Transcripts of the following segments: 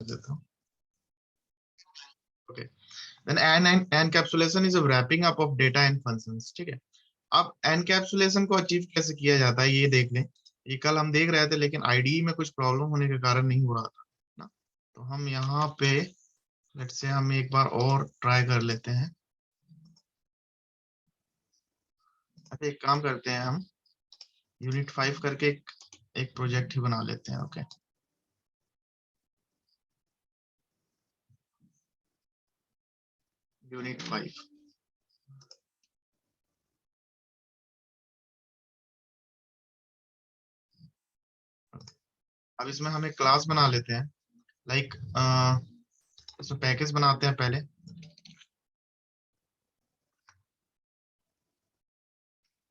देता हूँ। Okay, then encapsulation is a wrapping up of data and functions. ठीक है, अब एनकैप्सुलेशन को अचीव कैसे किया जाता है ये देख लें। ये कल हम देख रहे थे, लेकिन आईडी में कुछ प्रॉब्लम होने के कारण नहीं हो रहा था ना। तो हम यहाँ पे लेट्स से हम एक बार और ट्राई कर लेते हैं। अच्छा, एक काम करते हैं, हम यूनिट 5 करके एक प्रोजेक्ट ही बना लेते हैं। Okay, unit 5। अब इसमें हम एक क्लास बना लेते हैं, लाइक इसमें पैकेज बनाते हैं पहले।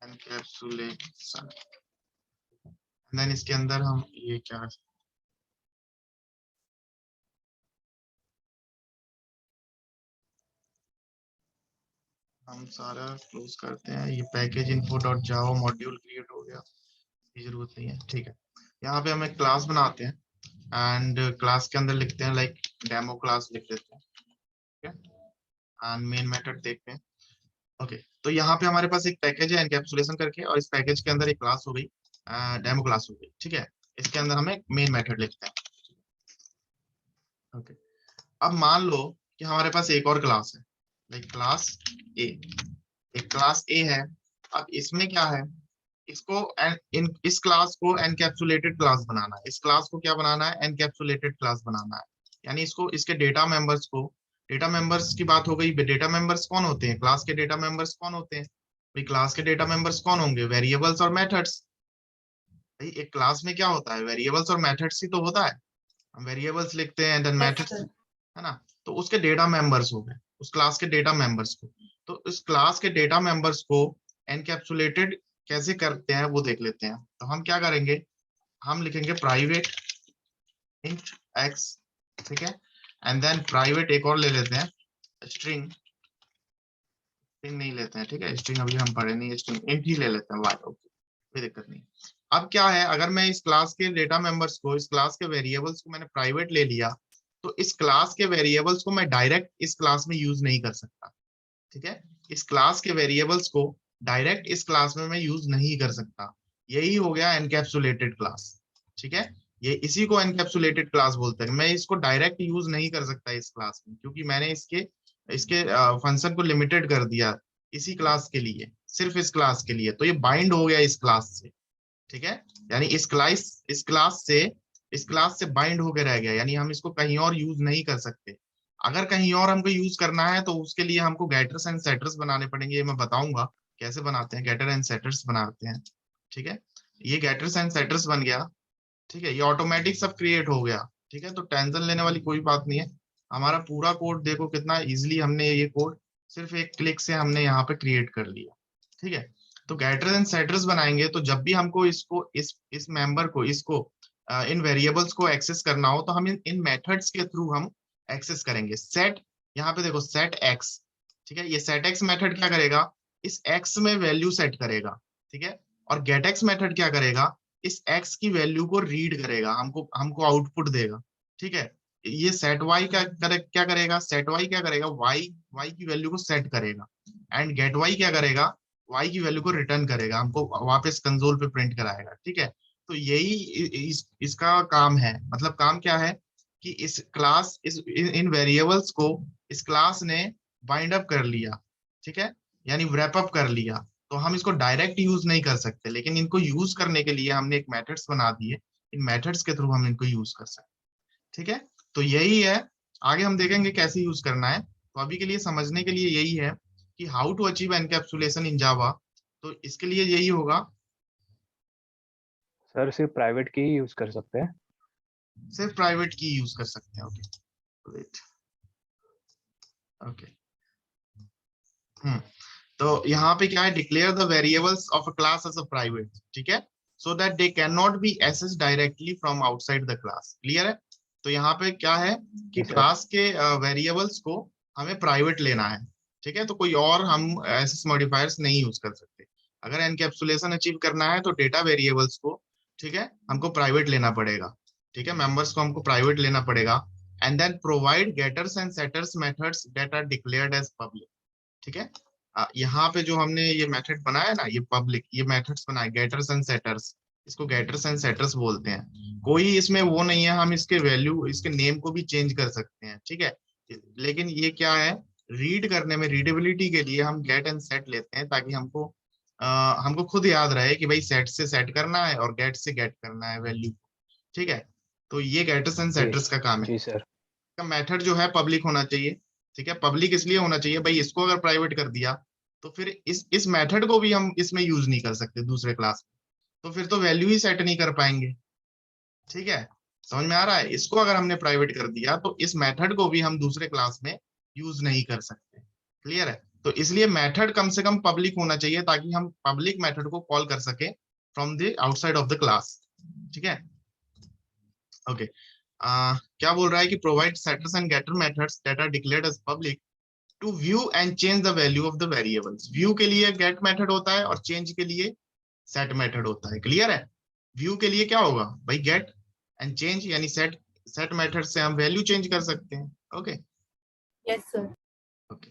एनकैप्सुलेशन, देन इसके अंदर हम ये क्या, हम सारा क्लोज करते हैं। ये पैकेज इन्फो डॉट जावा मॉड्यूल क्रिएट हो गया, ये जरूरत नहीं है। ठीक है, यहाँ पे हम एक क्लास बनाते हैं एंड क्लास के अंदर लिखते हैं लाइक डेमो क्लास लिख देते हैं। ठीक है, एंड मेन मेथड देखते हैं। ओके, तो यहाँ पे हमारे पास एक पैकेज है एनकैप्सुलेशन करके, और इस पैकेज के अंदर एक क्लास हो गई, डेमो क्लास हो गई। ठीक है, इसके अंदर हम एक मेन मेथड लिखते हैं। ओके, अब मान लो कि हमारे पास एक और क्लास है, लाइक क्लास ए। एक क्लास ए है। अब इसमें क्या है, इसको इस क्लास को एनकैप्सुलेटेड क्लास बनाना है। इस क्लास को क्या बनाना है, एनकैप्सुलेटेड क्लास बनाना है। यानी इसको, इसके डेटा मेंबर्स को, डेटा मेंबर्स की बात हो गई। डेटा मेंबर्स कौन होते हैं, क्लास के डेटा मेंबर्स कौन होते हैं भाई? क्लास के डेटा मेंबर्स कौन होंगे, वेरिएबल्स और मेथड्स। भाई एक क्लास में क्या होता है, वेरिएबल्स और मेथड्स ही तो होता है। हम वेरिएबल्स लिखते हैं, देन मेथड्स, है ना। तो उसके डेटा मेंबर्स हो गए, उस क्लास के डेटा मेंबर्स को। तो उस क्लास के डेटा मेंबर्स को एनकैप्सुलेटेड कैसे करते हैं वो देख लेते हैं। तो हम क्या करेंगे, हम लिखेंगे प्राइवेट इंट एक्स। ठीक है, एंड देन प्राइवेट एक और ले लेते हैं, स्ट्रिंग। स्ट्रिंग नहीं लेते हैं, ठीक है, स्ट्रिंग अभी हम पढ़े नहीं, स्ट्रिंग इंट ही ले लेते हैं, वाई। ओके, कोई दिक्कत नहीं। अब क्या है, अगर मैं इस क्लास के डेटा मेंबर्स को, इस क्लास के वेरिएबल्स को मैंने प्राइवेट ले लिया, तो इस क्लास के वेरिएबल्स को मैं डायरेक्ट इस क्लास में यूज नहीं कर सकता। ठीक है, इस क्लास के वेरिएबल्स को डायरेक्ट इस क्लास में मैं यूज नहीं कर सकता। यही हो गया एनकैप्सुलेटेड क्लास। ठीक है, ये इसी को एनकैप्सुलेटेड क्लास बोलते हैं। मैं इसको डायरेक्ट यूज नहीं कर सकता इस क्लास में, क्योंकि मैंने इसके इसके फंक्शन को लिमिटेड कर दिया इसी क्लास के लिए, सिर्फ इस क्लास के लिए। तो ये बाइंड हो गया इस क्लास से। ठीक है, यानी इस क्लास से बाइंड होके रह गया, यानी हम इसको कहीं और यूज नहीं कर सकते। अगर कहीं और हमको यूज करना है तो उसके लिए हमको गेटर्स एंड सेटर्स बनाने पड़ेंगे। ये मैं बताऊंगा कैसे बनाते हैं, गेटर एंड सेटर्स बनाते हैं। ठीक है, ये गेटर्स एंड सेटर्स बन गया। ठीक है, ये ऑटोमेटिक सब क्रिएट हो गया। ठीक है, तो टेंशन लेने वाली कोई बात नहीं है। हमारा पूरा कोड देखो कितना इजिली हमने ये कोड सिर्फ एक क्लिक से हमने यहाँ पे क्रिएट कर लिया। ठीक है, तो गेटर्स एंड सेटर्स बनाएंगे तो जब भी हमको इसको इस मेंबर को, इसको इन वेरिएबल्स को एक्सेस करना हो, तो हम इन मेथड्स के थ्रू हम एक्सेस करेंगे। सेट, यहाँ पे देखो सेट एक्स। ठीक है, ये सेट एक्स मेथड क्या करेगा, इस एक्स में वैल्यू सेट करेगा। ठीक है, और गेट एक्स मेथड क्या करेगा, इस एक्स की वैल्यू को रीड करेगा, हमको हमको आउटपुट देगा। ठीक है, ये सेट वाई क्या करेगा, सेट वाई क्या करेगा, वाई वाई की वैल्यू को सेट करेगा। एंड गेट वाई क्या करेगा, वाई की वैल्यू को रिटर्न करेगा, हमको वापस कंसोल पे प्रिंट कराएगा। ठीक है, तो यही इसका काम है। मतलब काम क्या है कि इस क्लास, इन वेरिएबल्स को इस क्लास ने बाइंड अप कर लिया। ठीक है, यानी रैप अप कर लिया। तो हम इसको डायरेक्ट यूज नहीं कर सकते, लेकिन इनको यूज करने के लिए हमने एक मेथड्स बना दिए। इन मेथड्स के थ्रू हम इनको यूज कर सकते हैं। ठीक है, तो यही है। आगे हम देखेंगे कैसे यूज करना है। तो अभी के लिए समझने के लिए यही है कि हाउ टू अचीव एनकैप्सुलेशन इन जावा। तो इसके लिए यही होगा, सर सिर्फ प्राइवेट की ही यूज कर सकते हैं? सिर्फ प्राइवेट की यूज कर सकते हैं। Okay, wait, okay. तो यहाँ पे क्या है, declare the variables of a class as a private. ठीक है, so that they can not be access directly from outside the class. Clear है? तो यहाँ पे क्या है कि क्लास के वेरिएबल्स को हमें प्राइवेट लेना है। ठीक है, तो कोई और हम ऐसे मॉडिफायर्स नहीं यूज कर सकते। अगर एनकैप्सुलेशन अचीव करना है तो डेटा वेरिएबल्स को, ठीक है, हमको प्राइवेट लेना पड़ेगा। ठीक है, मेंबर्स को हमको प्राइवेट लेना पड़ेगा। and then provide getters and setters methods that are declared as public. ठीक है, यहाँ पे जो हमने ये मेथड बनाया ना, ये पब्लिक, ये मेथड्स बनाए गेटर्स एंड सेटर्स, इसको गेटर्स एंड सेटर्स बोलते हैं। कोई इसमें वो नहीं है, हम इसके वैल्यू, इसके नेम को भी चेंज कर सकते हैं, ठीक है। लेकिन ये क्या है, रीड करने में रीडेबिलिटी के लिए हम गेट एंड सेट लेते हैं, ताकि हमको खुद याद रहे कि भाई सेट से सेट करना है और गेट से गेट करना है वैल्यू, ठीक है। तो ये गेटर्स एंड सेटर्स का काम है। जी सर। का मेथड जो है पब्लिक होना चाहिए, ठीक है। पब्लिक इसलिए होना चाहिए भाई, इसको अगर प्राइवेट कर दिया तो फिर इस मेथड को भी हम इसमें यूज नहीं कर सकते दूसरे क्लास में, तो फिर तो वैल्यू ही सेट नहीं कर पाएंगे, ठीक है। समझ में आ रहा है? इसको अगर हमने प्राइवेट कर दिया तो इस मेथड को भी हम दूसरे क्लास में यूज नहीं कर सकते। क्लियर है? तो इसलिए मेथड कम से कम पब्लिक होना चाहिए, ताकि हम पब्लिक मेथड को कॉल कर सके from the outside of the class, ठीक है। ओके, क्या बोल रहा है कि provide setters and getter methods that are declared as public to view and change the value of the variables. View के लिए गेट मेथड होता है और चेंज के लिए सेट मेथड होता है। क्लियर है? व्यू के लिए क्या होगा भाई, गेट एंड चेंज, यानी सेट मेथड से हम वैल्यू चेंज कर सकते हैं। Okay, yes sir. ओके,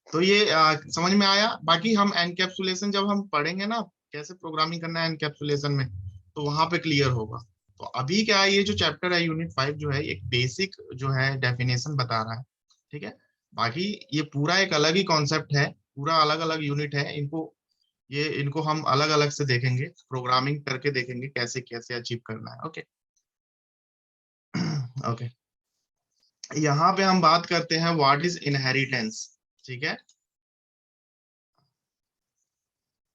तो ये समझ में आया। बाकी हम एनकैप्सुलेशन जब हम पढ़ेंगे ना, कैसे प्रोग्रामिंग करना है एनकैप्सुलेशन में, तो वहां पे क्लियर होगा। तो अभी क्या है, ये जो चैप्टर है यूनिट 5 जो है, एक बेसिक जो है डेफिनेशन बता रहा है, ठीक है। बाकी ये पूरा एक अलग ही कॉन्सेप्ट है, पूरा अलग अलग यूनिट है। इनको हम अलग अलग से देखेंगे, प्रोग्रामिंग करके देखेंगे कैसे कैसे अचीव करना है। ओके ओके, यहाँ पे हम बात करते हैं व्हाट इज इनहेरिटेंस, ठीक है।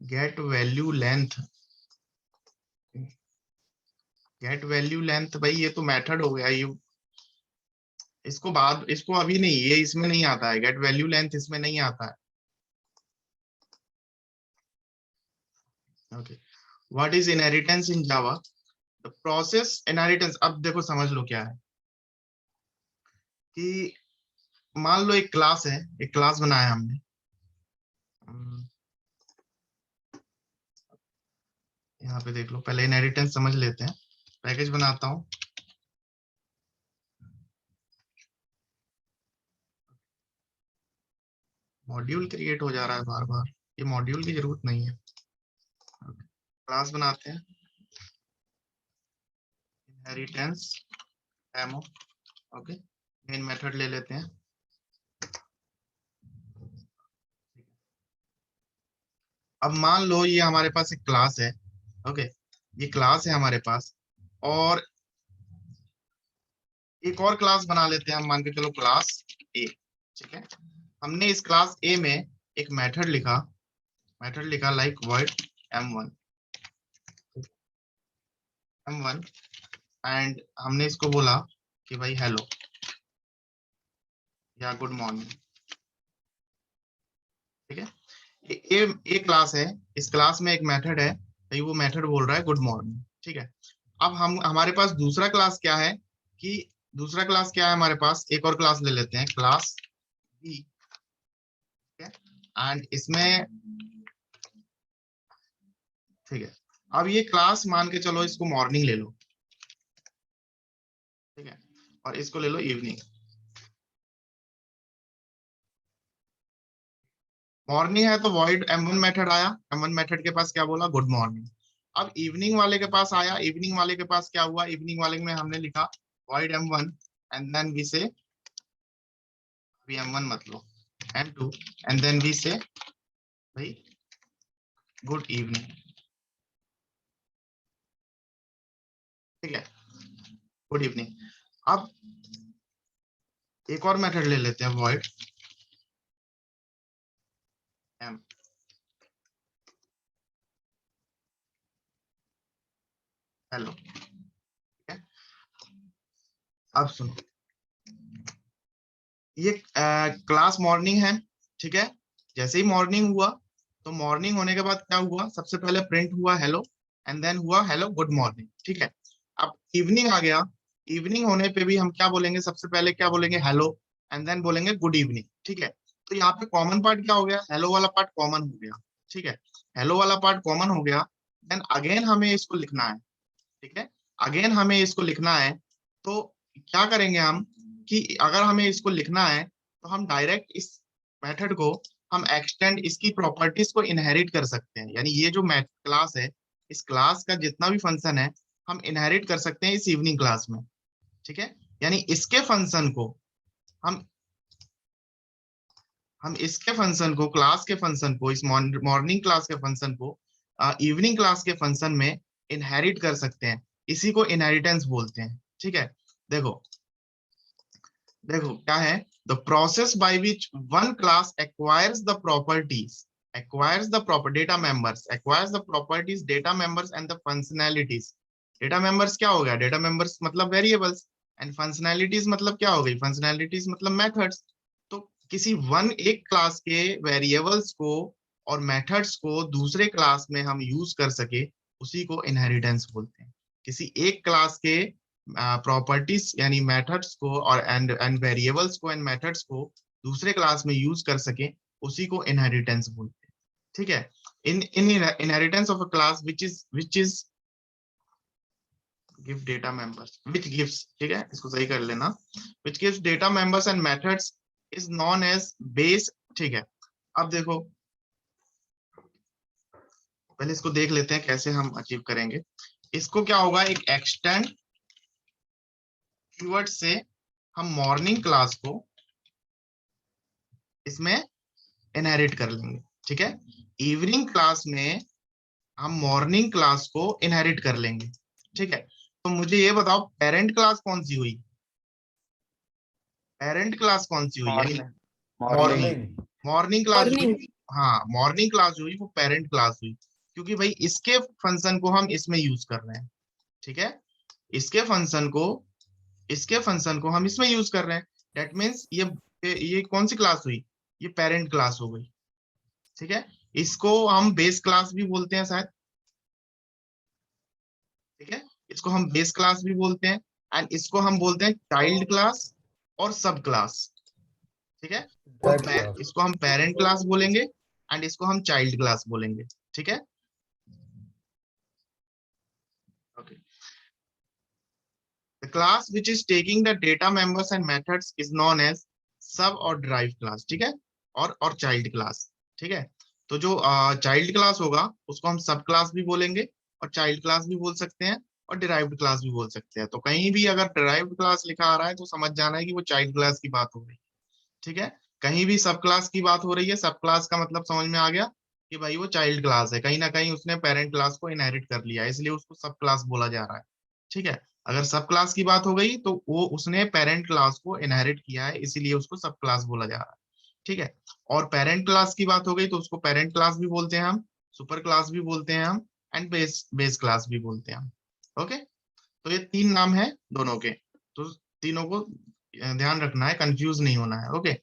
Get value length, get value length भाई ये तो मेथड हो गया। ये इसको अभी नहीं, ये इसमें नहीं आता है, गेट वैल्यू लेंथ इसमें नहीं आता है। Okay, what is inheritance in Java? The process inheritance. अब देखो समझ लो क्या है कि मान लो एक क्लास है, एक क्लास बनाया हमने। यहाँ पे देख लो, पहले इनहेरिटेंस समझ लेते हैं। पैकेज बनाता हूँ, मॉड्यूल क्रिएट हो जा रहा है बार बार, ये मॉड्यूल की जरूरत नहीं है। क्लास बनाते हैं, inheritance demo. Okay, main method ले लेते हैं। अब मान लो ये हमारे पास एक क्लास है। ओके, ये क्लास है हमारे पास, और एक और क्लास बना लेते हैं हम, मान के चलो क्लास ए, ठीक है। हमने इस क्लास ए में एक मेथड लिखा लाइक वॉइड m1 एंड हमने इसको बोला कि भाई हेलो या गुड मॉर्निंग, ठीक है। ये क्लास है, इस क्लास में एक मेथड है, भाई वो मेथड बोल रहा है गुड मॉर्निंग, ठीक है। अब हमारे पास दूसरा क्लास क्या है, कि दूसरा क्लास क्या है हमारे पास, एक और क्लास ले लेते हैं, क्लास बी, ठीक है। एंड इसमें, ठीक है, अब ये क्लास मान के चलो इसको मॉर्निंग ले लो, ठीक है, और इसको ले लो इवनिंग। मॉर्निंग है तो वॉइड m1 मेथड आया, m1 मेथड के पास क्या बोला, गुड मॉर्निंग। अब इवनिंग वाले के पास आया, इवनिंग वाले के पास क्या हुआ, इवनिंग वाले में हमने लिखा void m1 and then we से, अभी m1 मत लो, m2 एंड देन वी से भाई गुड इवनिंग, ठीक है, गुड इवनिंग। अब एक और मेथड ले लेते हैं, वॉइड m, हेलो, ठीक है। अब सुनो, ये क्लास मॉर्निंग है, ठीक है। जैसे ही मॉर्निंग हुआ, तो मॉर्निंग होने के बाद क्या हुआ, सबसे पहले प्रिंट हुआ हेलो एंड देन हुआ हेलो गुड मॉर्निंग, ठीक है। अब इवनिंग आ गया, इवनिंग होने पे भी हम क्या बोलेंगे, सबसे पहले क्या बोलेंगे, हेलो एंड देन बोलेंगे गुड इवनिंग, ठीक है। तो यहाँ पे कॉमन पार्ट क्या हो गया, हेलो वाला पार्ट कॉमन हो गया, ठीक है। हेलो वाला पार्ट कॉमन हो गया, देन अगेन हमें इसको लिखना है, ठीक है, अगेन हमें इसको लिखना है। तो क्या करेंगे हम, कि अगर हमें इसको लिखना है तो हम डायरेक्ट इस मेथड को हम एक्सटेंड इसकी प्रॉपर्टीज को इनहेरिट कर सकते हैं। यानी ये जो क्लास है, इस क्लास का जितना भी फंक्शन है हम इनहेरिट कर सकते हैं इस इवनिंग क्लास में। ठीक है, यानी इसके फंक्शन को हम इसके फंक्शन को, क्लास के फंक्शन को, इस मॉर्निंग क्लास के फंक्शन को इवनिंग क्लास के फंक्शन में इनहेरिट कर सकते हैं। इसी को इनहेरिटेंस बोलते हैं। ठीक है, देखो देखो क्या है, the process by which one class acquires the proper data members, acquires the properties, data members and the functionalities। Data members क्या हो गया, डेटा मेंबर्स मतलब वेरिएबल्स, एंड फंक्शनैलिटीज मतलब क्या हो गई, फंक्शनैलिटीज मतलब मेथड्स। तो किसी एक क्लास के वेरिएबल्स को और मेथड्स को दूसरे क्लास में हम यूज कर सके, उसी को इनहेरिटेंस बोलते हैं। किसी एक क्लास के प्रॉपर्टीज यानी मेथड्स को और एंड वेरिएबल्स को एंड मेथड्स को दूसरे क्लास में यूज कर सके, उसी को इनहेरिटेंस बोलते हैं। ठीक है, इन inheritance of a class which is give data members which gives, ठीक है इसको सही कर लेना, which gives data members and methods is known as base। ठीक है, अब देखो पहले इसको देख लेते हैं कैसे हम अचीव करेंगे इसको। क्या होगा, एक एक्सटेंड कीवर्ड से हम मॉर्निंग क्लास को इसमें इनहेरिट कर लेंगे। ठीक है, इवनिंग क्लास में हम मॉर्निंग क्लास को इनहेरिट कर लेंगे। ठीक है, तो मुझे ये बताओ पेरेंट क्लास कौन सी हुई, पेरेंट क्लास कौन सी हुई, यानी मॉर्निंग मॉर्निंग क्लास जो मॉर्निंग हुई, हाँ मॉर्निंग क्लास जो हुई वो पेरेंट क्लास हुई, क्योंकि भाई इसके फंक्शन को हम इसमें यूज कर रहे हैं। ठीक है, इसके फंक्शन को हम इसमें यूज कर रहे हैं, दैट मीन्स ये कौन सी क्लास हुई, ये पेरेंट क्लास हो गई। ठीक है, इसको हम बेस क्लास भी बोलते हैं शायद। ठीक है, इसको हम बेस क्लास भी बोलते हैं, एंड इसको हम बोलते हैं चाइल्ड क्लास और सब क्लास। ठीक है, तो इसको हम पेरेंट क्लास बोलेंगे एंड इसको हम चाइल्ड क्लास बोलेंगे। ठीक है, okay. The class which is taking the data members and methods is known as सब और डिराइव्ड क्लास। ठीक है, और चाइल्ड क्लास। ठीक है, तो जो चाइल्ड क्लास होगा उसको हम सब क्लास भी बोलेंगे और चाइल्ड क्लास भी बोल सकते हैं और डिराइव्ड क्लास भी बोल सकते हैं। तो कहीं भी अगर डिराइव्ड क्लास लिखा आ रहा है तो समझ जाना है कि वो चाइल्ड क्लास की बात हो रही है। ठीक है, कहीं भी सब क्लास की बात हो रही है, सब क्लास का मतलब समझ में आ गया कि भाई वो चाइल्ड क्लास है, कहीं ना कहीं उसने पेरेंट क्लास को इनहेरिट कर लिया है, इसलिए उसको सब क्लास बोला जा रहा है। ठीक है, अगर सब क्लास की बात हो गई तो वो उसने पेरेंट क्लास को इनहेरिट किया है, इसीलिए उसको सब क्लास बोला जा रहा है। ठीक है, और पेरेंट क्लास की बात हो गई तो उसको पेरेंट क्लास भी बोलते हैं हम, सुपर क्लास भी बोलते हैं हम, एंड बेस क्लास भी बोलते हैं हम। ओके, तो ये तीन नाम है दोनों के, तो तीनों को ध्यान रखना है, कंफ्यूज नहीं होना है। ओके,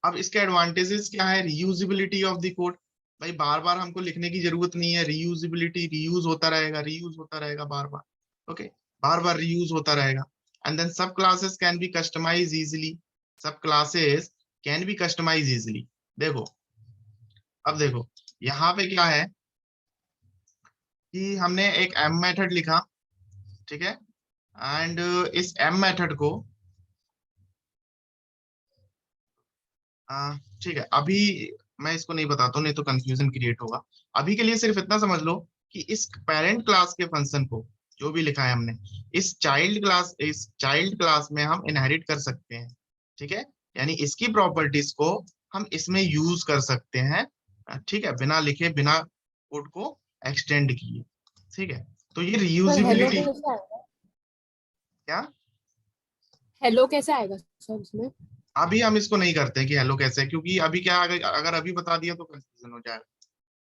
अब इसके एडवांटेजेस क्या है, रीयूजेबिलिटी ऑफ द कोड। भाई बार बार हमको लिखने की जरूरत नहीं है, रीयूजेबिलिटी, रीयूज होता रहेगा बार बार। ओके, बार बार रीयूज होता रहेगा। एंड देन सब classes can be customize easily, सब classes can be customize easily. देखो, अब देखो यहाँ पे क्या है कि हमने एक एम मेथड लिखा। ठीक है, एंड इस एम मेथड को ठीक है, अभी मैं इसको नहीं बताता हूँ, नहीं तो कंफ्यूजन क्रिएट होगा। अभी के लिए सिर्फ इतना समझ लो कि इस पेरेंट क्लास के फंक्शन को जो भी लिखा है हमने, इस चाइल्ड क्लास में हम इनहेरिट कर सकते हैं। ठीक है, यानी इसकी प्रॉपर्टीज को हम इसमें यूज कर सकते हैं। ठीक है, बिना लिखे, बिना कोड को एक्सटेंड किए। ठीक है, तो ये सर हेलो रीयूजेबिलिटी। कैसे आएगा, क्या, हेलो कैसे आएगा सर इसमें? अभी हम इसको नहीं करते कि हेलो कैसे है, क्योंकि अभी क्या, अगर अभी बता दिया तो कंफ्यूजन हो जाएगा।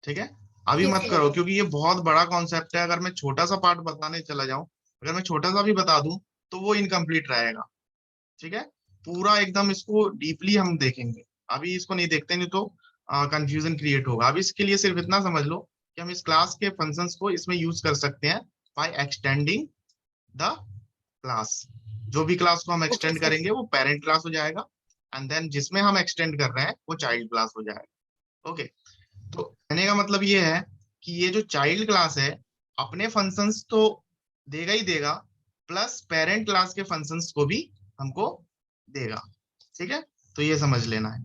ठीक है, अभी ठीक मत है। करो, क्योंकि ये बहुत बड़ा कॉन्सेप्ट है। अगर मैं छोटा सा पार्ट बताने चला जाऊं, अगर मैं छोटा सा भी बता दूं तो वो इनकम्प्लीट रहेगा। ठीक है, पूरा एकदम इसको डीपली हम देखेंगे, अभी इसको नहीं देखते, नहीं तो कंफ्यूजन क्रिएट होगा। अभी इसके लिए सिर्फ इतना समझ लो कि हम इस क्लास के फंक्शंस को इसमें यूज कर सकते हैं बाय एक्सटेंडिंग द क्लास। जो भी क्लास को हम ओके एक्सटेंड सर। करेंगे वो पेरेंट क्लास हो जाएगा, एंड देन जिसमें हम एक्सटेंड कर रहे हैं वो चाइल्ड क्लास हो जाएगा। ओके, तो कहने का मतलब ये है कि ये जो चाइल्ड क्लास है अपने फंक्शंस तो देगा ही देगा, प्लस पेरेंट क्लास के फंक्शंस को भी हमको देगा। ठीक है, तो ये समझ लेना है।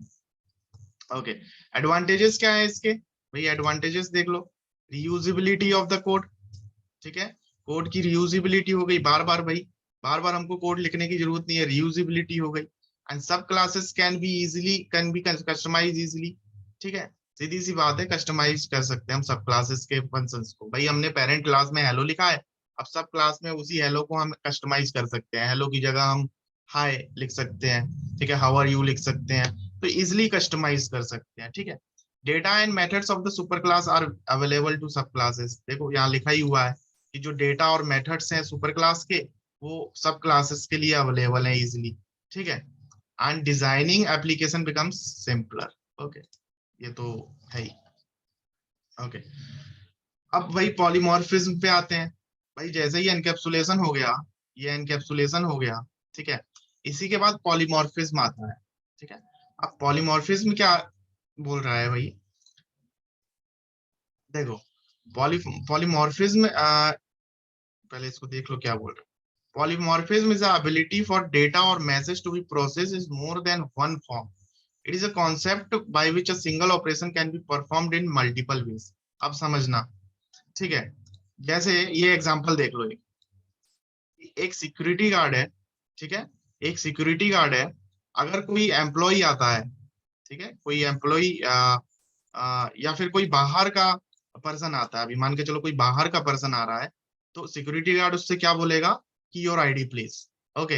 ओके, एडवांटेजेस क्या है इसके भाई? एडवांटेजेस देख लो, रीयूजिबिलिटी ऑफ द कोड। ठीक है, कोड की रीयूजिबिलिटी हो गई, बार बार भाई बार बार हमको कोड लिखने की जरूरत नहीं है, रीयूजिबिलिटी हो गई। एंड सब classes can be customize easily. ठीक है, सीधी सी बात है, कस्टमाइज कर सकते हैं हम सब क्लासेस के फंक्शंस को। भाई हमने पेरेंट क्लास में हेलो लिखा है, अब सब क्लास में उसी हेलो को हम कस्टमाइज कर सकते हैं। हेलो की जगह हम हाय लिख सकते हैं, ठीक है, हाउ आर यू लिख सकते हैं, तो इजिली कस्टमाइज कर सकते हैं। ठीक है, data and methods of the superclass are available to subclasses. देखो यहाँ लिखा ही हुआ है कि जो डेटा और मेथड्स हैं सुपर क्लास के, वो सब क्लासेस के लिए अवेलेबल है इजिली। ठीक है, and designing application becomes simpler. Okay, ये तो है ही। ओके, अब वही पॉलीमॉर्फिज्म पे आते हैं। भाई जैसे ही एनकैप्सुलेशन हो गया, ये एनकैप्सुलेशन हो गया, ठीक है, इसी के बाद पॉलीमॉर्फिज्म आता है। ठीक है, अब पॉलीमॉर्फिज्म क्या बोल रहा है भाई? देखो, पॉलीमॉर्फिज्म, पहले इसको देख लो क्या बोल रहे हैं। Polymorphism is the ability for data or message to be processed in more than one form. It is a concept by which a single operation can be performed in multiple ways. अब समझना, ठीक है, जैसे ये example देख लो, एक security guard है। ठीक है, एक सिक्योरिटी गार्ड है, अगर कोई एम्प्लॉय आता है, ठीक है, कोई एम्प्लॉय या फिर कोई बाहर का पर्सन आता है, अभी मान के चलो कोई बाहर का पर्सन आ रहा है, तो सिक्योरिटी गार्ड उससे क्या बोलेगा कि योर आईडी प्लीज। ओके,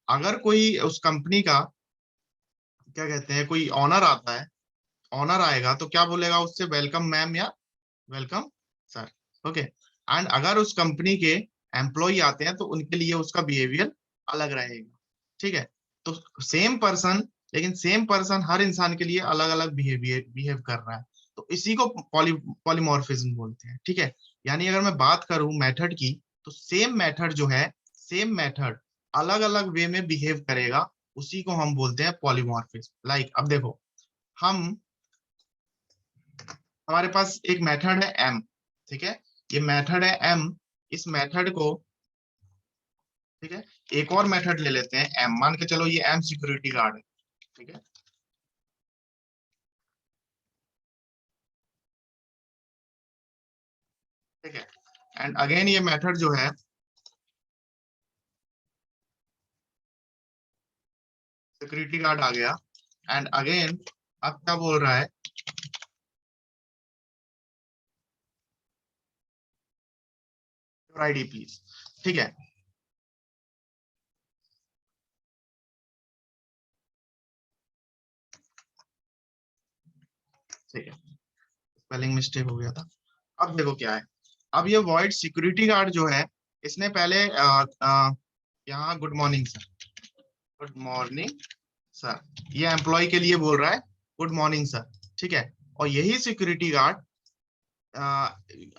अगर कोई उस कंपनी का क्या कहते हैं कोई ऑनर आता है, ऑनर आएगा तो क्या बोलेगा उससे, वेलकम मैम या वेलकम सर। ओके, एंड अगर उस कंपनी के एम्प्लॉय आते हैं तो उनके लिए उसका बिहेवियर अलग रहेगा। ठीक है, तो सेम पर्सन, लेकिन सेम पर्सन हर इंसान के लिए अलग अलग बिहेव कर रहा है, तो इसी को पॉलीमॉर्फिज्म बोलते हैं। ठीक है, यानी अगर मैं बात करूं मेथड की, तो सेम मेथड जो है, सेम मेथड अलग अलग वे में बिहेव करेगा, उसी को हम बोलते हैं पॉलीमॉर्फिज्म। लाइक अब देखो, हम हमारे पास एक मेथड है एम। ठीक है, ये मेथड है एम, इस मेथड को, ठीक है, एक और मेथड ले लेते हैं एम, मान के चलो ये एम सिक्योरिटी गार्ड है। ठीक है, ठीक है, एंड अगेन ये मेथड जो है सिक्योरिटी गार्ड आ गया, एंड अगेन अब क्या बोल रहा है, आईडी प्लीज। ठीक है, ठीक है, स्पेलिंग मिस्टेक हो गया था। अब देखो क्या है, अब ये वॉइड सिक्योरिटी गार्ड जो है, इसने पहले यहाँ good morning sir, good morning sir, ये एम्प्लॉय के लिए बोल रहा है गुड मॉर्निंग सर। ठीक है, और यही सिक्योरिटी गार्ड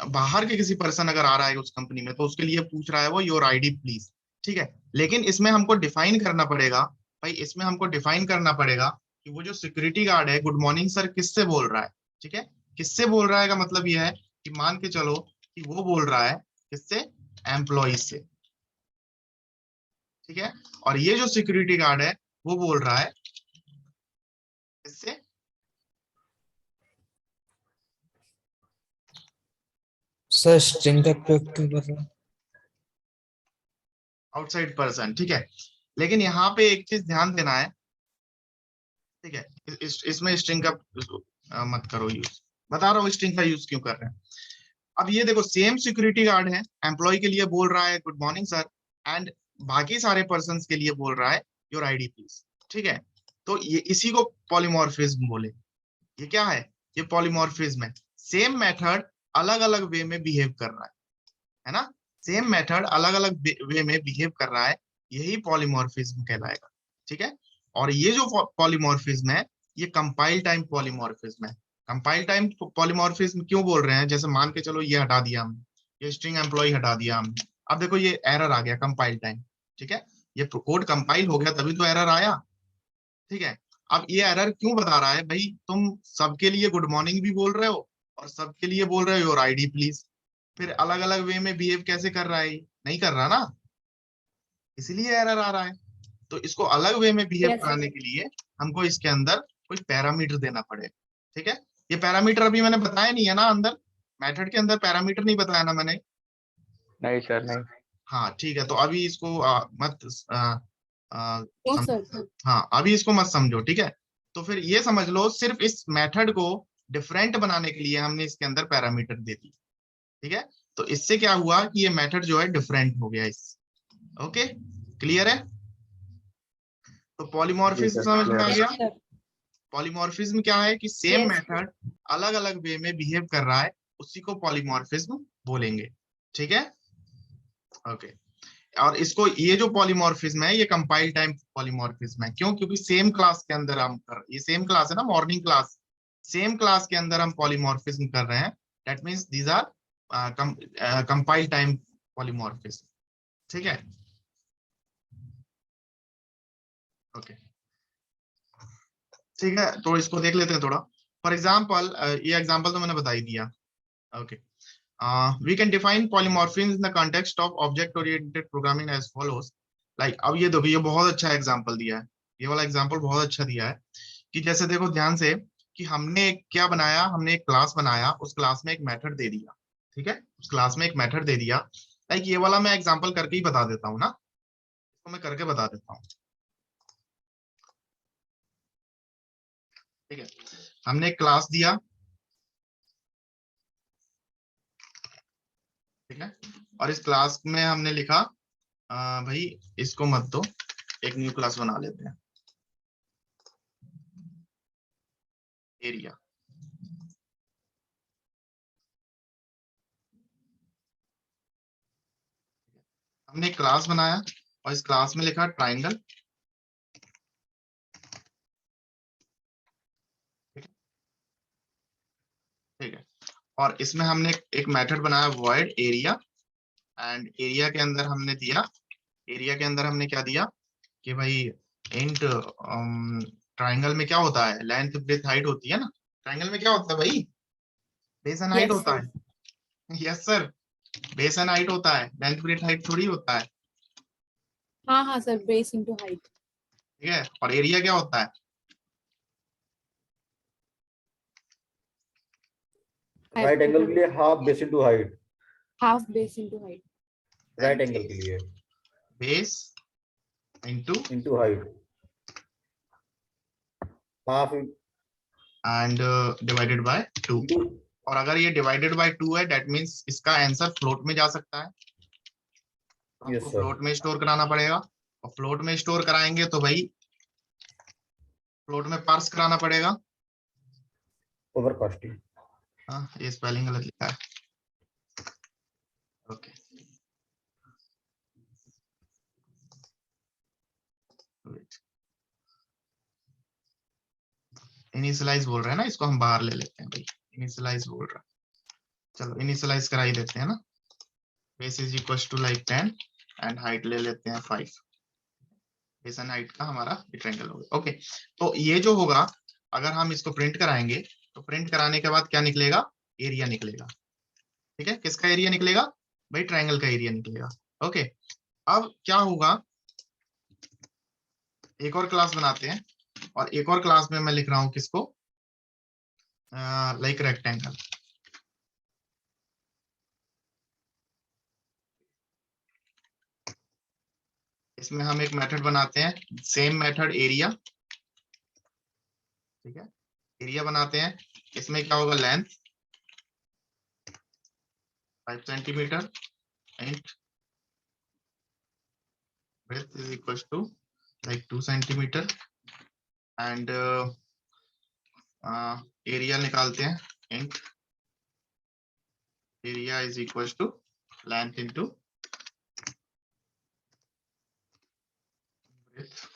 बाहर के किसी पर्सन अगर आ रहा है उस कंपनी में, तो उसके लिए पूछ रहा है वो योर आईडी प्लीज। ठीक है, लेकिन इसमें हमको डिफाइन करना पड़ेगा भाई, इसमें हमको डिफाइन करना पड़ेगा कि वो जो सिक्योरिटी गार्ड है गुड मॉर्निंग सर किससे बोल रहा है। ठीक है, किससे बोल रहा है का मतलब ये है कि मान के चलो कि वो बोल रहा है किससे, एम्प्लॉय से। ठीक है, और ये जो सिक्योरिटी गार्ड है वो बोल रहा है किससे, सर स्ट्रिंग का प्रयोग क्यों कर रहे हैं? Outside person. ठीक है, लेकिन यहाँ पे एक चीज ध्यान देना है। ठीक है, इसमें स्ट्रिंग का मत करो यूज, बता रहा हूँ स्ट्रिंग का यूज क्यों कर रहे हैं। अब ये देखो, सेम सिक्योरिटी गार्ड है, एम्प्लॉय के लिए बोल रहा है गुड मॉर्निंग सर, एंड बाकी सारे पर्सन के लिए बोल रहा है योर आईडी प्लीज। ठीक है, तो ये इसी को पॉलीमॉर्फिज्म बोले। ये क्या है, ये पॉलीमॉर्फिज्म है, सेम मेथड अलग अलग वे में बिहेव कर रहा है ना, सेम मेथड अलग अलग वे में बिहेव कर रहा है, यही पॉलीमॉर्फिज्म कहलाएगा। ठीक है, और ये जो पॉलीमॉर्फिज्म है, ये कंपाइल टाइम पॉलीमॉर्फिज्म है। कंपाइल टाइम पॉलीमॉर्फिज्म क्यों बोल रहे हैं, जैसे मान के चलो ये हटा दिया हमने, ये स्ट्रिंग एम्प्लॉय हटा दिया हमने, अब देखो ये एरर आ गया कंपाइल टाइम। ठीक है, ये कोड कंपाइल हो गया तभी तो एरर आया। ठीक है, अब ये एरर क्यों बता रहा है भाई, तुम सबके लिए गुड मॉर्निंग भी बोल रहे हो और सबके लिए बोल रहे हो योर आईडी प्लीज, फिर अलग अलग वे में बिहेव कैसे कर रहा है, नहीं कर रहा ना, इसलिए एरर आ रहा है। तो इसको अलग वे में बिहेव Yes, sir. कराने के लिए हमको इसके अंदर कोई पैरामीटर देना पड़ेगा। ठीक है, ये पैरामीटर अभी मैंने बताया नहीं है ना, अंदर मेथड के अंदर पैरामीटर नहीं बताया ना मैंने। नहीं सर, नहीं। हाँ ठीक है, तो अभी इसको मत No, समझो। sir. हाँ अभी इसको मत समझो, ठीक है। तो फिर ये समझ लो, सिर्फ इस मेथड को डिफरेंट बनाने के लिए हमने इसके अंदर पैरामीटर दे दी। ठीक है, तो इससे क्या हुआ कि ये मेथड जो है डिफरेंट हो गया इस। ओके, क्लियर है? तो जी पॉलीमॉर्फिज्म सर, समझ में आ क्लियर। गया? Yes, sir. पॉलीमॉर्फिज्म क्या है कि सेम Yes. मेथड अलग अलग वे में बिहेव कर रहा है, उसी को पॉलीमॉर्फिज्म बोलेंगे। ठीक है, ओके। और इसको, ये जो पॉलीमॉर्फिज्म है ये कंपाइल टाइम पॉलीमॉर्फिज्म है। क्यों? क्योंकि सेम क्लास के अंदर हम ये सेम क्लास है ना, मॉर्निंग क्लास, सेम क्लास के अंदर हम पॉलीमॉर्फिज्म कर रहे हैं। That means these are compile time polymorphism. ठीक है, ओके ठीक है। तो इसको देख लेते हैं थोड़ा। फॉर एग्जाम्पल, ये एग्जाम्पल तो मैंने बता ही दिया। Okay, we can define polymorphisms in the context of object oriented programming as follows. Like, अब ये देखो, ये बहुत अच्छा एग्जांपल दिया है, ये वाला एग्जांपल बहुत अच्छा दिया है कि जैसे देखो ध्यान से कि हमने क्या बनाया, हमने एक क्लास बनाया, उस क्लास में एक मेथड दे दिया। ठीक है, उस क्लास में एक मेथड दे दिया। लाइक ये वाला मैं एग्जांपल करके ही बता देता हूँ ना, इसको मैं करके बता देता हूँ। ठीक है, हमने एक क्लास दिया। ठीक है, और इस क्लास में हमने लिखा भाई इसको मत दो, एक न्यू क्लास बना लेते हैं, एरिया। हमने एक क्लास बनाया और इस क्लास में लिखा ट्राइंगल। ठीक है, और इसमें हमने एक मेथड बनाया वॉइड एरिया, एंड एरिया के अंदर हमने दिया, एरिया के अंदर हमने क्या दिया कि भाई इंट, ट्राइंगल में क्या होता है, लेंथ ब्रेथ हाइट होती है ना, ट्राइंगल में क्या होता है भाई, बेस एंड हाइट Yes, होता sir. है। Yes sir, base and height होता है, लेंथ ब्रेथ हाइट थोड़ी होता है। हाँ sir. Base into height. ठीक है, और एरिया क्या होता है, राइट एंगल के लिए half base into height, Half base into height. Right angle के लिए base into height, half and divided by 2। Into. और अगर ये डिवाइडेड बाय 2 है, दैट मींस इसका आंसर फ्लोट में जा सकता है, तो यस आपको सर, फ्लोट में स्टोर कराना पड़ेगा। और फ्लोट में स्टोर कराएंगे तो भाई फ्लोट में पार्स कराना पड़ेगा। Over casting. हाँ, ये स्पेलिंग गलत लिखा है। ओके, इनिशियलाइज बोल रहे हैं ना, इसको हम बाहर ले लेते हैं भाई, इनिशियलाइज बोल रहा है। चलो इनिशियलाइज करा ही देते हैं ना। Base is equal to like 10 and height ले लेते हैं 5। बेस एंड हाइट का हमारा ट्रायंगल हो गया। ओके, तो ये जो होगा, अगर हम इसको प्रिंट कराएंगे तो प्रिंट कराने के बाद क्या निकलेगा, एरिया निकलेगा। ठीक है, किसका एरिया निकलेगा भाई, ट्रायंगल का एरिया निकलेगा। ओके, अब क्या होगा, एक और क्लास बनाते हैं, और एक और क्लास में मैं लिख रहा हूं किसको, लाइक रेक्टेंगल। इसमें हम एक मेथड बनाते हैं, सेम मेथड एरिया। ठीक है, एरिया बनाते हैं, इसमें क्या होगा, length 5 centimetre and breadth is equal to like 2 centimetre, and area निकालते हैं, int area is equal to length into breadth,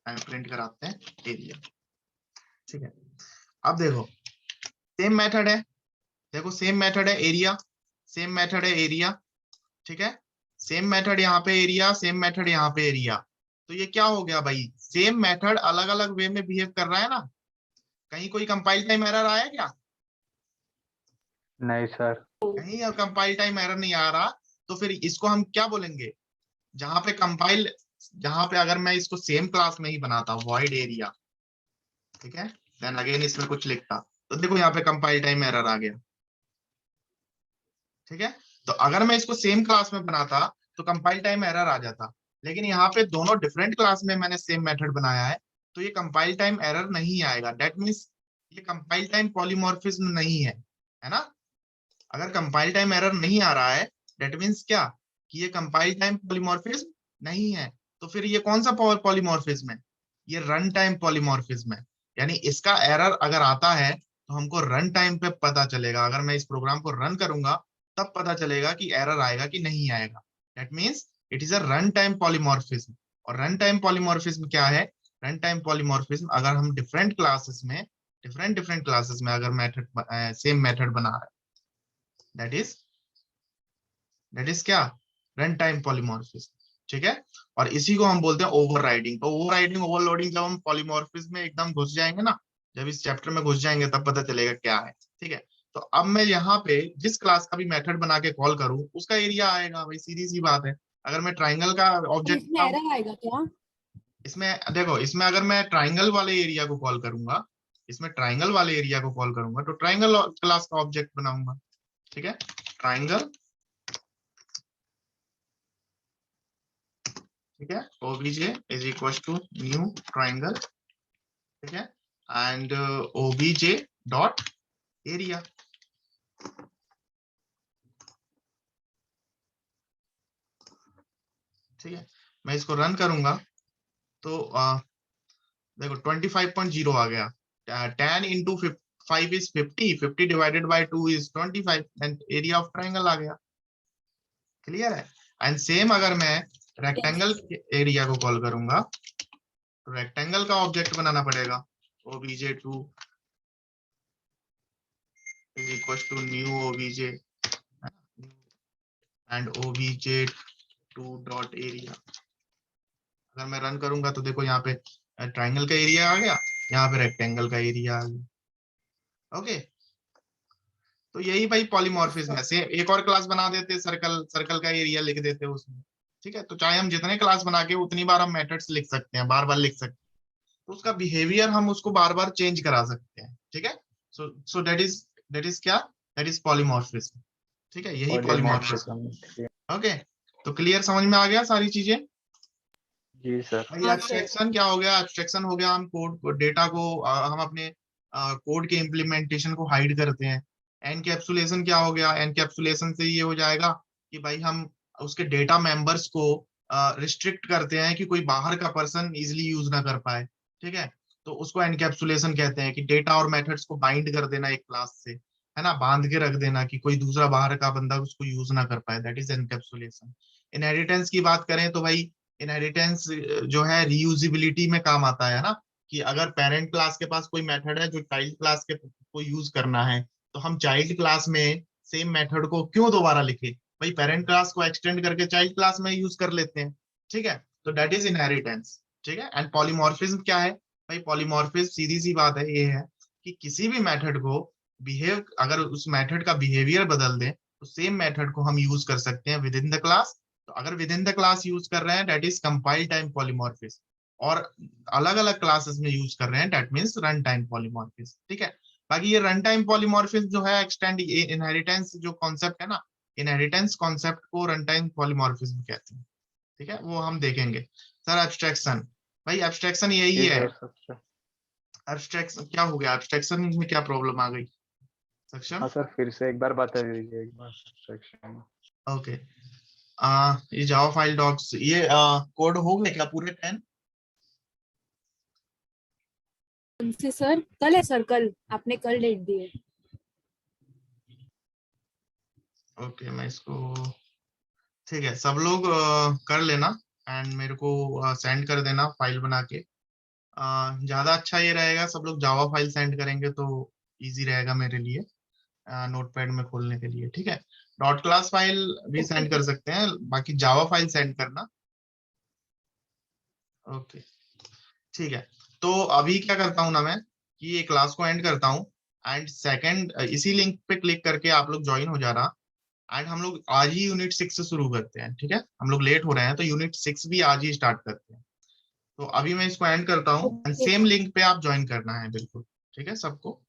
and print कराते हैं एरिया। ठीक है, अब देखो सेम मेथड है, देखो सेम मेथड है एरिया, सेम मेथड है एरिया। ठीक है, सेम मेथड यहाँ पे एरिया, सेम मेथड यहाँ पे एरिया। तो ये क्या हो गया भाई, सेम मेथड अलग अलग वे में बिहेव कर रहा है ना। कहीं कोई कंपाइल टाइम एरर आया क्या, नहीं सर। कहीं कंपाइल टाइम एरर नहीं आ रहा। तो फिर इसको हम क्या बोलेंगे, जहां पे कंपाइल, जहां पे अगर मैं इसको सेम क्लास में ही बनाता वॉइड एरिया, ठीक है, देन अगेन इसमें कुछ लिखता, तो देखो यहाँ पे कंपाइल टाइम एरर आ गया, ठीक है। तो अगर मैं इसको सेम क्लास में बनाता तो कंपाइल टाइम एरर आ जाता, लेकिन यहाँ पे दोनों डिफरेंट क्लास में मैंने सेम मेथड बनाया है, तो ये कंपाइल टाइम एरर नहीं आएगा। दैट मीन्स ये कंपाइल टाइम पॉलीमॉर्फिज्म नहीं है ना। अगर कंपाइल टाइम एरर नहीं आ रहा है, दैट मीन्स क्या, कि ये कंपाइल टाइम पॉलीमॉर्फिज्म नहीं है। तो फिर ये कौन सा पॉलीमॉर्फिज्म है, ये रन टाइम पॉलीमॉर्फिज्म है। यानी इसका एरर अगर आता है तो हमको रन टाइम पे पता चलेगा, अगर मैं इस प्रोग्राम को रन करूंगा तब पता चलेगा कि एरर आएगा कि नहीं आएगा। That means it is a run time polymorphism. और रन टाइम पॉलीमॉर्फिज्म क्या है, रन टाइम पॉलीमॉर्फिज्म अगर हम डिफरेंट क्लासेस में, डिफरेंट क्लासेस में अगर मेथड सेम मेथड बना रहे, दैट इज क्या, रन टाइम पॉलीमॉर्फिज्म, ठीक है। और इसी को हम बोलते हैं ओवरराइडिंग। तो ओवरराइडिंग ओवरलोडिंग जब हम पॉलीमॉर्फिज्म में एकदम घुस जाएंगे ना, जब इस चैप्टर में घुस जाएंगे तब पता चलेगा क्या है, ठीक है। तो अब मैं यहाँ पे जिस क्लास का भी मेथड बना के कॉल करूं उसका एरिया आएगा, भाई सीधी सी बात है। अगर मैं ट्राइंगल का तो ऑब्जेक्ट इसमें एरर आएगा क्या? इसमें देखो, इसमें अगर मैं ट्राइंगल वाले एरिया को कॉल करूंगा, इसमें ट्राइंगल वाले एरिया को कॉल करूंगा तो ट्राइंगल क्लास का ऑब्जेक्ट बनाऊंगा, ठीक है। ट्राइंगल, ठीक है, obj is equal to new triangle, ठीक है, एंड obj डॉट एरिया, ठीक है। मैं इसको रन करूंगा तो देखो 25.0 आ गया। 10 into 5 is 50, 50 divided by 2 is 25 and area of triangle आ गया। क्लियर है। एंड सेम अगर मैं रेक्टेंगल एरिया को कॉल करूंगा तो रेक्टेंगल का ऑब्जेक्ट बनाना पड़ेगा, obj2 is equals to new obj and obj2 dot area. अगर मैं रन करूंगा तो देखो यहाँ पे ट्राइंगल का एरिया आ गया, यहाँ पे रेक्टेंगल का एरिया आ गया। ओके, तो यही भाई पॉलीमॉर्फिज्म है। से एक और क्लास बना देते, सर्कल, सर्कल का एरिया लिख देते उसमें, ठीक है। तो चाहे हम जितने क्लास बना के उतनी बार हम मेथड्स लिख सकते हैं, बार बार लिख सकते हैं, तो उसका बिहेवियर हम उसको बार बार चेंज करा सकते हैं, ठीक है। सो दैट इज क्या, दैट इज पॉलीमॉर्फिज्म, ठीक है, यही पॉलीमॉर्फिज्म। पॉलीमॉर्फिज्म। ओके, तो क्लियर, समझ में आ गया सारी चीजें। जी सर। भाई हाँ सर। एब्स्ट्रैक्शन क्या हो गया, एब्स्ट्रैक्शन हो गया, हम कोड डेटा को हम अपने कोड के इम्प्लीमेंटेशन को हाइड करते हैं। एनकैप्सुलेशन क्या हो गया, एनकैप्सुलेशन से ये हो जाएगा कि भाई हम उसके डेटा मेंबर्स को रिस्ट्रिक्ट करते हैं कि कोई बाहर का पर्सन इजिली यूज ना कर पाए, ठीक है। तो उसको एनकैप्सुलेशन कहते हैं, कि डेटा और मेथड्स को बाइंड कर देना एक क्लास से, है ना, बांध के रख देना कि कोई दूसरा बाहर का बंदा उसको यूज ना कर पाए, दैट इज एनकैप्सुलेशन। इनहेरिटेंस की बात करें तो भाई इनहेरिटेंस जो है रीयूजिबिलिटी में काम आता है ना, कि अगर पेरेंट क्लास के पास कोई मेथड है जो चाइल्ड क्लास के को यूज करना है, तो हम चाइल्ड क्लास में सेम मेथड को क्यों दोबारा लिखे, भाई पेरेंट क्लास को एक्सटेंड करके चाइल्ड क्लास में यूज कर लेते हैं, ठीक है। तो दैट इज इनहेरिटेंस, ठीक है। एंड पॉलीमॉर्फिज्म क्या है, भाई पॉलीमॉर्फिज्म सीधी सी बात है, ये है कि किसी भी मेथड को बिहेव, अगर उस मेथड का बिहेवियर बदल दें तो सेम मेथड को हम यूज कर सकते हैं विद इन द क्लास। तो अगर with in the class use कर रहे हैं that is compile time polymorphism, और अलग अलग क्लासेस में यूज कर रहे हैं that means run time polymorphism, ठीक है। बाकी ये रन टाइम पॉलीमॉर्फिज्म जो है एक्सटेंड, इनहेरिटेंस जो कॉन्सेप्ट है ना, इनहेरिटेंस कॉन्सेप्ट को रन टाइम पॉलीमॉर्फिज्म कहते हैं, ठीक है, वो हम देखेंगे। सर एब्स्ट्रैक्शन, भाई एब्स्ट्रैक्शन यही जी है। सर। एब्स्ट्रैक्शन क्या हो गया, एब्स्ट्रैक्शन में क्या प्रॉब्लम आ गई सक्षम? हाँ सर, फिर से एक बार बता दीजिए एक बार सेक्शन। ओके, ये जावा फाइल डॉक्स, ये कोड हो गए क्या पूरे 10? कौन से सर? कल है सर, कल आपने कल डेट दी है। ओके, मैं इसको, ठीक है, सब लोग कर लेना एंड मेरे को सेंड कर देना फाइल बना के। ज्यादा अच्छा ये रहेगा, सब लोग जावा फाइल सेंड करेंगे तो इजी रहेगा मेरे लिए नोटपैड में खोलने के लिए, ठीक है। डॉट क्लास फाइल भी ओके सेंड कर सकते हैं, बाकी जावा फाइल सेंड करना। ओके, ठीक है। तो अभी क्या करता हूँ ना मैं, कि ये क्लास को एंड करता हूँ, एंड सेकंड इसी लिंक पे क्लिक करके आप लोग ज्वाइन हो जाना, एंड हम लोग आज ही यूनिट 6 से शुरू करते हैं, ठीक है? हम लोग लेट हो रहे हैं तो यूनिट 6 भी आज ही स्टार्ट करते हैं। तो अभी मैं इसको एंड करता हूँ, एंड Okay. सेम लिंक पे आप ज्वाइन करना है बिल्कुल, ठीक है सबको।